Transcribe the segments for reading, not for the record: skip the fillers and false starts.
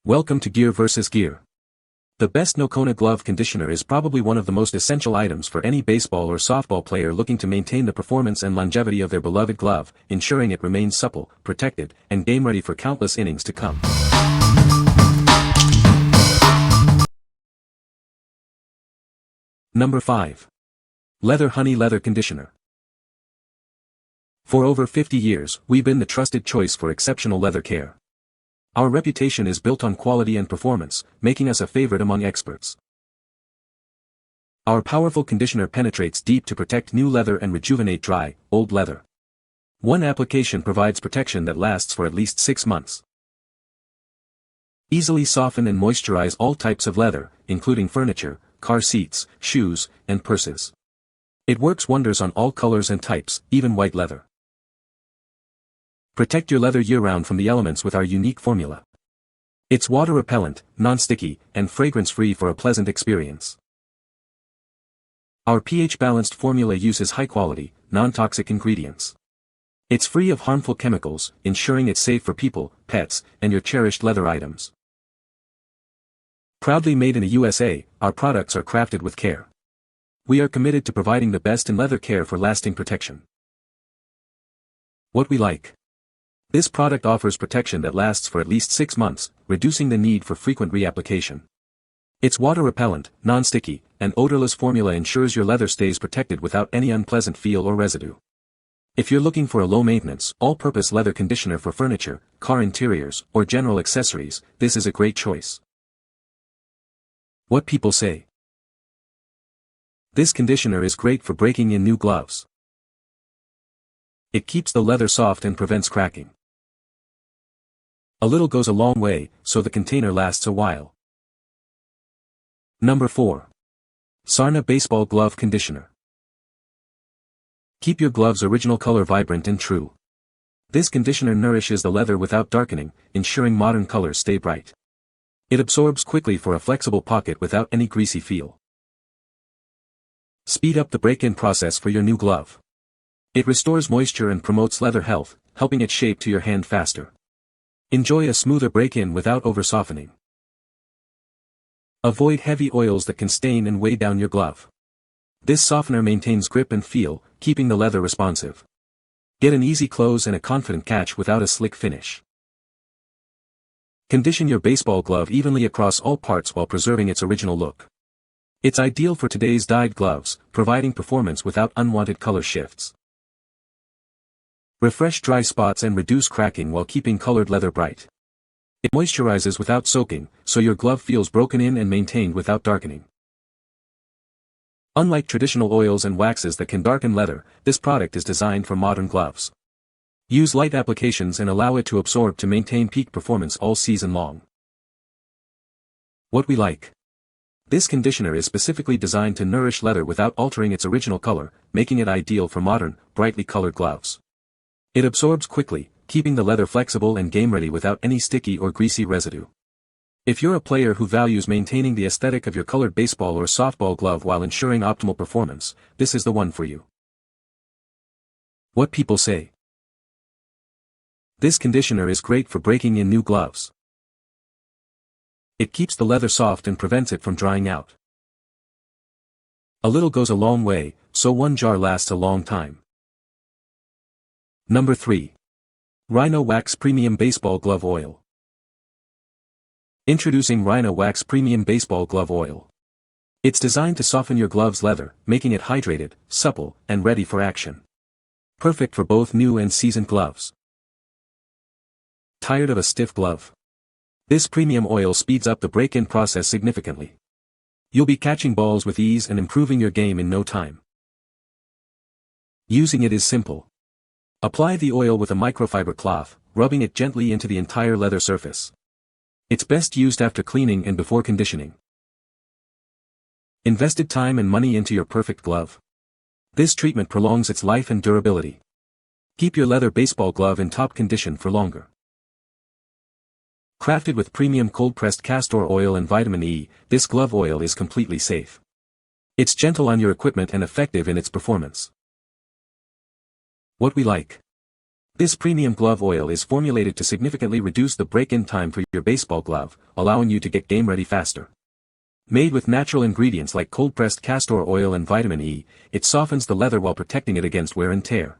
Welcome to Gear vs. Gear. The best Nokona Glove Conditioner is probably one of the most essential items for any baseball or softball player looking to maintain the performance and longevity of their beloved glove, ensuring it remains supple, protected, and game-ready for countless innings to come. Number 5. Leather Honey Leather Conditioner. For over 50 years, we've been the trusted choice for exceptional leather care. Our reputation is built on quality and performance, making us a favorite among experts. Our powerful conditioner penetrates deep to protect new leather and rejuvenate dry, old leather. One application provides protection that lasts for at least 6 months. Easily soften and moisturize all types of leather, including furniture, car seats, shoes, and purses. It works wonders on all colors and types, even white leather. Protect your leather year-round from the elements with our unique formula. It's water-repellent, non-sticky, and fragrance-free for a pleasant experience. Our pH-balanced formula uses high-quality, non-toxic ingredients. It's free of harmful chemicals, ensuring it's safe for people, pets, and your cherished leather items. Proudly made in the USA, our products are crafted with care. We are committed to providing the best in leather care for lasting protection. What we like. This product offers protection that lasts for at least 6 months, reducing the need for frequent reapplication. Its water-repellent, non-sticky, and odorless formula ensures your leather stays protected without any unpleasant feel or residue. If you're looking for a low-maintenance, all-purpose leather conditioner for furniture, car interiors, or general accessories, this is a great choice. What people say. This conditioner is great for breaking in new gloves. It keeps the leather soft and prevents cracking. A little goes a long way, so the container lasts a while. Number 4. SARNA Baseball Glove Conditioner. Keep your glove's original color vibrant and true. This conditioner nourishes the leather without darkening, ensuring modern colors stay bright. It absorbs quickly for a flexible pocket without any greasy feel. Speed up the break-in process for your new glove. It restores moisture and promotes leather health, helping it shape to your hand faster. Enjoy a smoother break-in without over-softening. Avoid heavy oils that can stain and weigh down your glove. This softener maintains grip and feel, keeping the leather responsive. Get an easy close and a confident catch without a slick finish. Condition your baseball glove evenly across all parts while preserving its original look. It's ideal for today's dyed gloves, providing performance without unwanted color shifts. Refresh dry spots and reduce cracking while keeping colored leather bright. It moisturizes without soaking, so your glove feels broken in and maintained without darkening. Unlike traditional oils and waxes that can darken leather, this product is designed for modern gloves. Use light applications and allow it to absorb to maintain peak performance all season long. What we like. This conditioner is specifically designed to nourish leather without altering its original color, making it ideal for modern, brightly colored gloves. It absorbs quickly, keeping the leather flexible and game-ready without any sticky or greasy residue. If you're a player who values maintaining the aesthetic of your colored baseball or softball glove while ensuring optimal performance, this is the one for you. What people say. This conditioner is great for breaking in new gloves. It keeps the leather soft and prevents it from drying out. A little goes a long way, so one jar lasts a long time. Number 3. Rhino Wax Premium Baseball Glove Oil. Introducing Rhino Wax Premium Baseball Glove Oil. It's designed to soften your glove's leather, making it hydrated, supple, and ready for action. Perfect for both new and seasoned gloves. Tired of a stiff glove? This premium oil speeds up the break-in process significantly. You'll be catching balls with ease and improving your game in no time. Using it is simple. Apply the oil with a microfiber cloth, rubbing it gently into the entire leather surface. It's best used after cleaning and before conditioning. Invested time and money into your perfect glove? This treatment prolongs its life and durability. Keep your leather baseball glove in top condition for longer. Crafted with premium cold-pressed castor oil and vitamin E, this glove oil is completely safe. It's gentle on your equipment and effective in its performance. What we like. This premium glove oil is formulated to significantly reduce the break-in time for your baseball glove, allowing you to get game ready faster. Made with natural ingredients like cold-pressed castor oil and vitamin E, it softens the leather while protecting it against wear and tear.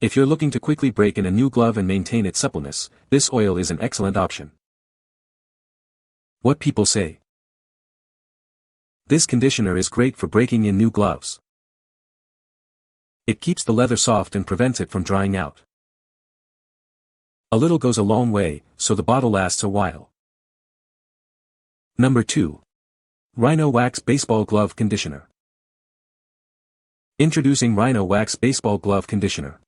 If you're looking to quickly break in a new glove and maintain its suppleness, this oil is an excellent option. What people say. This conditioner is great for breaking in new gloves. It keeps the leather soft and prevents it from drying out. A little goes a long way, so the bottle lasts a while. Number 2. Rhino Wax Baseball Glove Conditioner. Introducing Rhino Wax Baseball Glove Conditioner.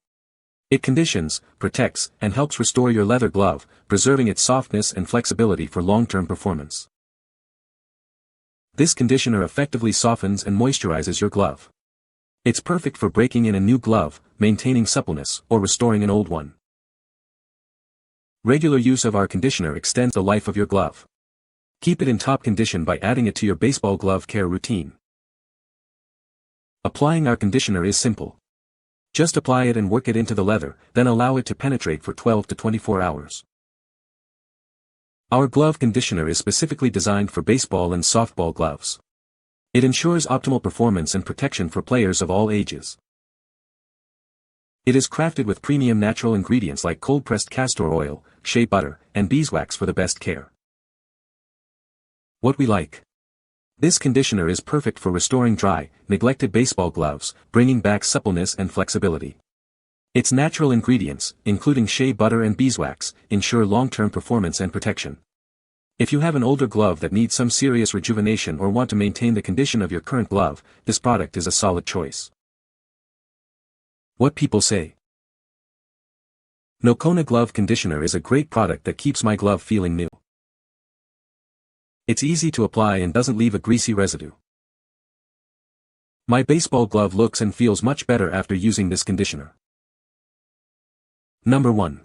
It conditions, protects, and helps restore your leather glove, preserving its softness and flexibility for long-term performance. This conditioner effectively softens and moisturizes your glove. It's perfect for breaking in a new glove, maintaining suppleness, or restoring an old one. Regular use of our conditioner extends the life of your glove. Keep it in top condition by adding it to your baseball glove care routine. Applying our conditioner is simple. Just apply it and work it into the leather, then allow it to penetrate for 12 to 24 hours. Our glove conditioner is specifically designed for baseball and softball gloves. It ensures optimal performance and protection for players of all ages. It is crafted with premium natural ingredients like cold-pressed castor oil, shea butter, and beeswax for the best care. What we like. This conditioner is perfect for restoring dry, neglected baseball gloves, bringing back suppleness and flexibility. Its natural ingredients, including shea butter and beeswax, ensure long-term performance and protection. If you have an older glove that needs some serious rejuvenation or want to maintain the condition of your current glove, this product is a solid choice. What people say. Nokona Glove Conditioner is a great product that keeps my glove feeling new. It's easy to apply and doesn't leave a greasy residue. My baseball glove looks and feels much better after using this conditioner. Number 1.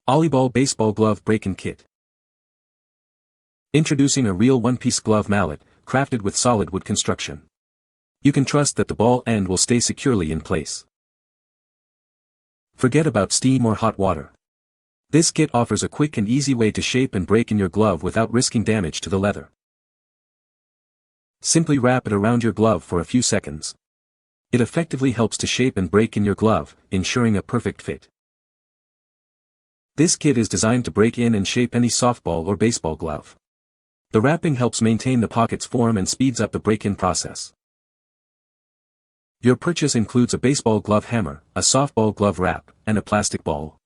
AliBall Baseball Glove Breakin Kit. Introducing a real one-piece glove mallet, crafted with solid wood construction. You can trust that the ball end will stay securely in place. Forget about steam or hot water. This kit offers a quick and easy way to shape and break in your glove without risking damage to the leather. Simply wrap it around your glove for a few seconds. It effectively helps to shape and break in your glove, ensuring a perfect fit. This kit is designed to break in and shape any softball or baseball glove. The wrapping helps maintain the pocket's form and speeds up the break-in process. Your purchase includes a baseball glove hammer, a softball glove wrap, and a plastic ball.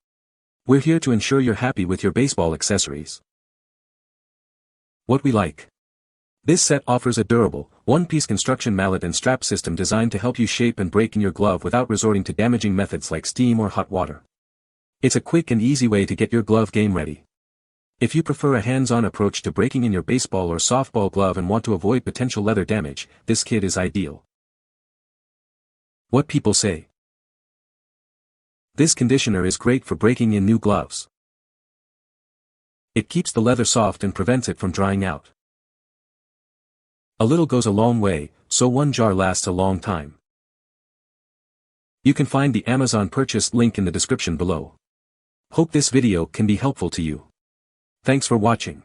We're here to ensure you're happy with your baseball accessories. What we like. This set offers a durable, one-piece construction mallet and strap system designed to help you shape and break in your glove without resorting to damaging methods like steam or hot water. It's a quick and easy way to get your glove game ready. If you prefer a hands-on approach to breaking in your baseball or softball glove and want to avoid potential leather damage, this kit is ideal. What people say. This conditioner is great for breaking in new gloves. It keeps the leather soft and prevents it from drying out. A little goes a long way, so one jar lasts a long time. You can find the Amazon purchase link in the description below. Hope this video can be helpful to you. Thanks for watching.